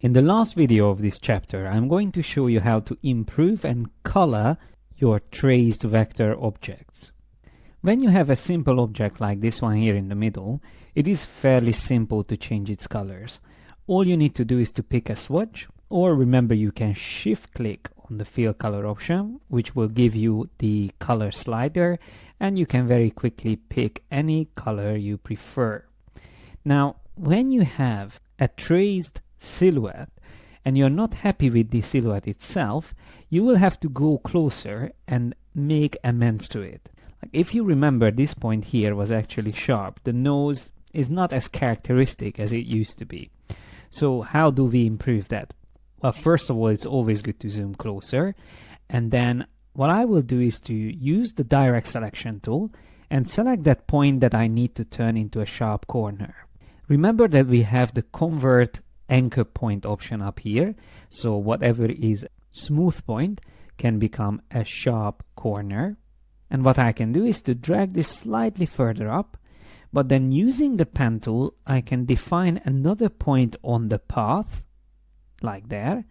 In the last video of this chapter, I'm going to show you how to improve and color your traced vector objects. When you have a simple object like this one here in the middle, it is fairly simple to change its colors. All you need to do is to pick a swatch, or remember you can shift click on the fill color option, which will give you the color slider, and you can very quickly pick any color you prefer. Now, when you have a traced silhouette and you're not happy with the silhouette itself, you will have to go closer and make amends to it. Like if you remember, this point here was actually sharp. The nose is not as characteristic as it used to be. So how do we improve that? Well, first of all, it's always good to zoom closer, and then what I will do is to use the direct selection tool and select that point that I need to turn into a sharp corner. Remember that we have the convert anchor point option up here, so whatever is smooth point can become a sharp corner. And what I can do is to drag this slightly further up, but then using the pen tool I can define another point on the path like there,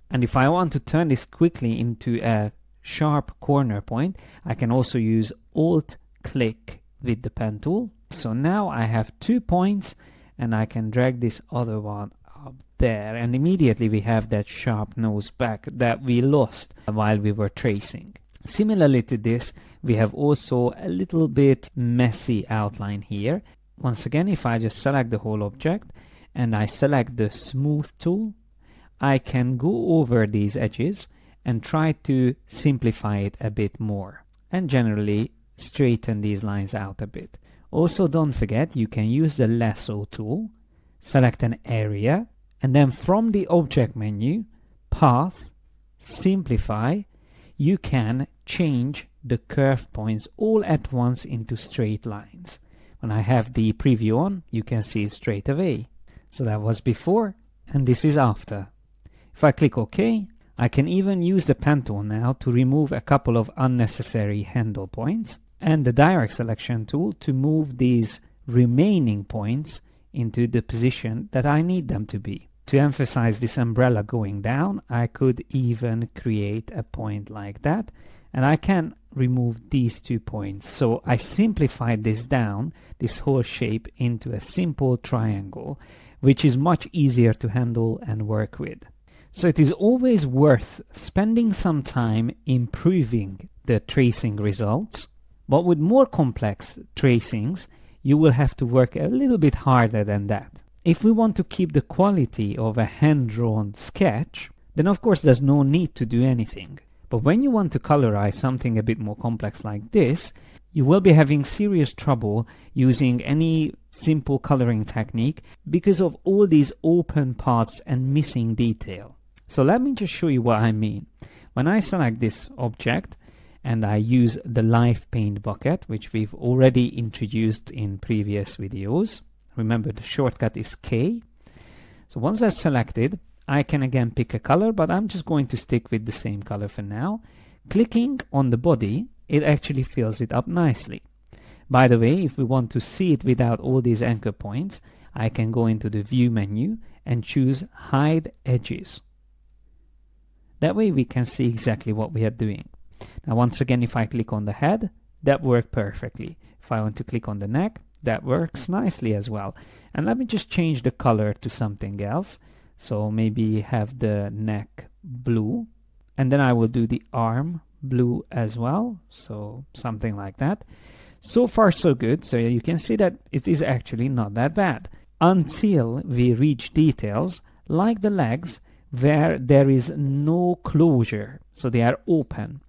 and if I want to turn this quickly into a sharp corner point, I can also use Alt click with the pen tool. So now I have 2 points and I can drag this other one up there, and immediately we have that sharp nose back that we lost while we were tracing. Similarly to this, we have also a little bit messy outline here. Once again, if I just select the whole object and I select the smooth tool, I can go over these edges and try to simplify it a bit more and generally straighten these lines out a bit. Also, don't forget you can use the lasso tool, select an area, and then from the object menu, path, simplify, you can change the curve points all at once into straight lines. When I have the preview on, you can see it straight away. So that was before, and this is after. If I click OK, I can even use the pen tool now to remove a couple of unnecessary handle points, and the direct selection tool to move these remaining points into the position that I need them to be. To emphasize this umbrella going down, I could even create a point like that, and I can remove these 2 points. So I simplified this down, this whole shape, into a simple triangle, which is much easier to handle and work with. So it is always worth spending some time improving the tracing results, but with more complex tracings, you will have to work a little bit harder than that. If we want to keep the quality of a hand-drawn sketch, then of course there's no need to do anything. But when you want to colorize something a bit more complex like this, you will be having serious trouble using any simple coloring technique because of all these open parts and missing detail. So let me just show you what I mean. When I select this object and I use the live paint bucket, which we've already introduced in previous videos, remember the shortcut is K. So once that's selected, I can again pick a color, but I'm just going to stick with the same color for now. Clicking on the body, it actually fills it up nicely. By the way, if we want to see it without all these anchor points, I can go into the view menu and choose hide edges. That way we can see exactly what we are doing. Now once again, if I click on the head, that worked perfectly. If I want to click on the neck, that works nicely as well. And let me just change the color to something else. So maybe have the neck blue, and then I will do the arm blue as well. So something like that. So far so good. So you can see that it is actually not that bad until we reach details like the legs where there is no closure. So they are open.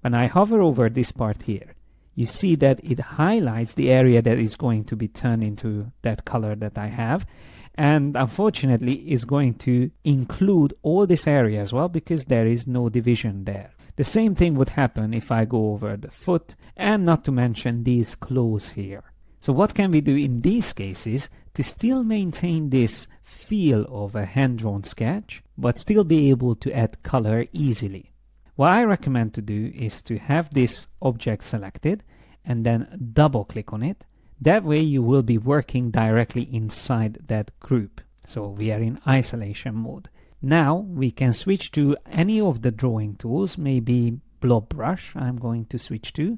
When I hover over this part here, you see that it highlights the area that is going to be turned into that color that I have. And unfortunately, is going to include all this area as well because there is no division there. The same thing would happen if I go over the foot, and not to mention these claws here. So what can we do in these cases to still maintain this feel of a hand-drawn sketch, but still be able to add color easily? What I recommend to do is to have this object selected and then double click on it. That way you will be working directly inside that group. So we are in isolation mode. Now we can switch to any of the drawing tools, maybe blob brush I'm going to switch to.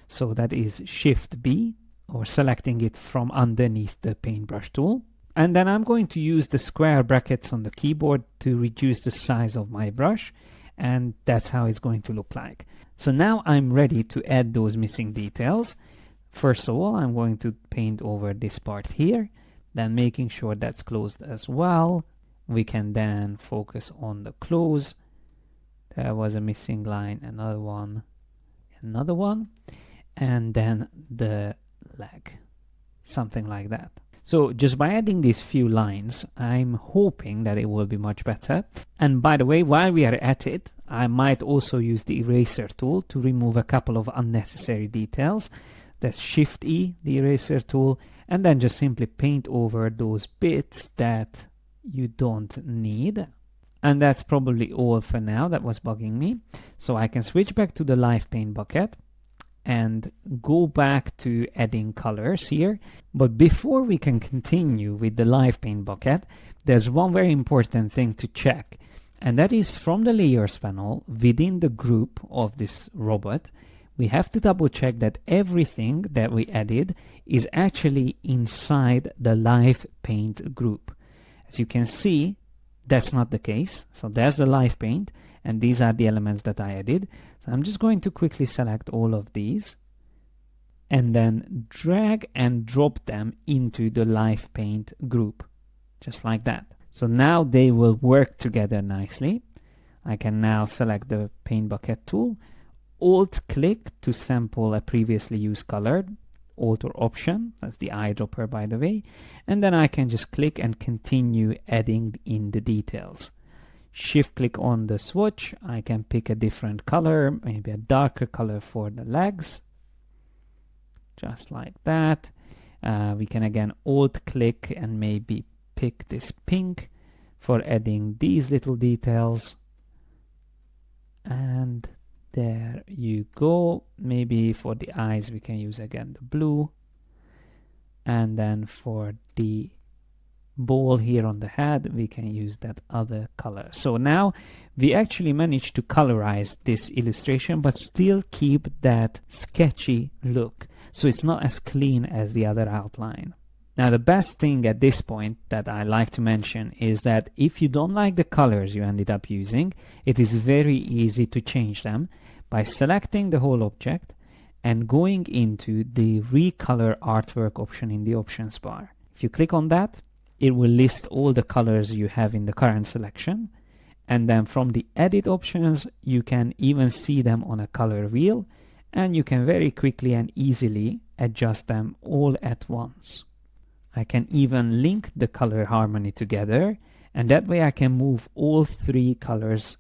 So that is Shift B, or selecting it from underneath the paintbrush tool. And then I'm going to use the square brackets on the keyboard to reduce the size of my brush. And that's how it's going to look like. So now I'm ready to add those missing details. First of all, I'm going to paint over this part here, then making sure that's closed as well. We can then focus on the close. There was a missing line, another one, and then the leg, something like that. So just by adding these few lines, I'm hoping that it will be much better. And by the way, while we are at it, I might also use the eraser tool to remove a couple of unnecessary details. That's Shift E, the eraser tool, and then just simply paint over those bits that you don't need. And that's probably all for now. That was bugging me. So I can switch back to the live paint bucket and go back to adding colors here. But before we can continue with the live paint bucket, there's one very important thing to check. And that is from the layers panel within the group of this robot, we have to double check that everything that we added is actually inside the live paint group. As you can see, that's not the case. So there's the live paint, and these are the elements that I added. So I'm just going to quickly select all of these and then drag and drop them into the live paint group, just like that. So now they will work together nicely. I can now select the paint bucket tool, Alt-click to sample a previously used color, Alt or Option, that's the eyedropper by the way, and then I can just click and continue adding in the details. Shift-click on the swatch, I can pick a different color, maybe a darker color for the legs, just like that. We can again Alt-click and maybe pick this pink for adding these little details. And there you go. Maybe for the eyes we can use again the blue. And then for the ball here on the head, we can use that other color. So now we actually managed to colorize this illustration, but still keep that sketchy look. So it's not as clean as the other outline. Now the best thing at this point that I like to mention is that if you don't like the colors you ended up using, it is very easy to change them by selecting the whole object and going into the recolor artwork option in the options bar. If you click on that, it will list all the colors you have in the current selection, and then from the edit options you can even see them on a color wheel, and you can very quickly and easily adjust them all at once. I can even link the color harmony together, and that way I can move all three colors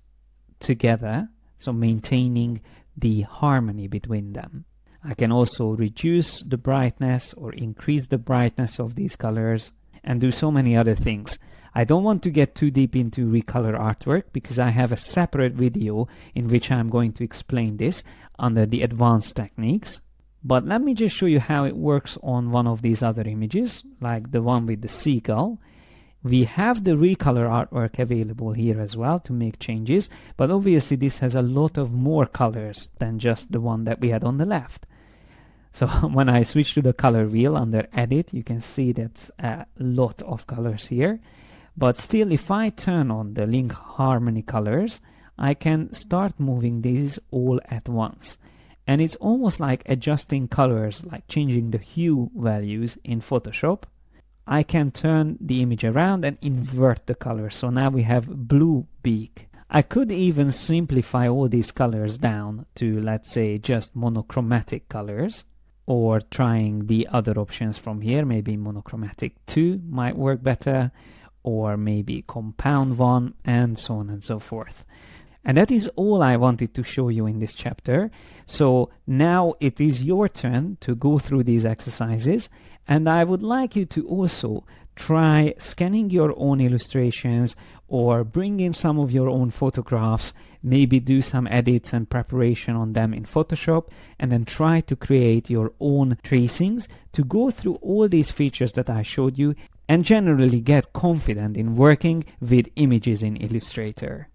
together, so maintaining the harmony between them. I can also reduce the brightness or increase the brightness of these colors and do so many other things. I don't want to get too deep into recolor artwork because I have a separate video in which I'm going to explain this under the advanced techniques. But let me just show you how it works on one of these other images, like the one with the seagull. We have the recolor artwork available here as well to make changes, but obviously this has a lot of more colors than just the one that we had on the left. So when I switch to the color wheel under edit, you can see that's a lot of colors here. But still, if I turn on the link harmony colors, I can start moving these all at once. And it's almost like adjusting colors, like changing the hue values in Photoshop. I can turn the image around and invert the color. So now we have blue beak. I could even simplify all these colors down to, let's say, just monochromatic colors, or trying the other options from here. Maybe monochromatic 2 might work better, or maybe compound 1, and so on and so forth. And that is all I wanted to show you in this chapter. So now it is your turn to go through these exercises, and I would like you to also try scanning your own illustrations or bring in some of your own photographs, maybe do some edits and preparation on them in Photoshop, and then try to create your own tracings to go through all these features that I showed you and generally get confident in working with images in Illustrator.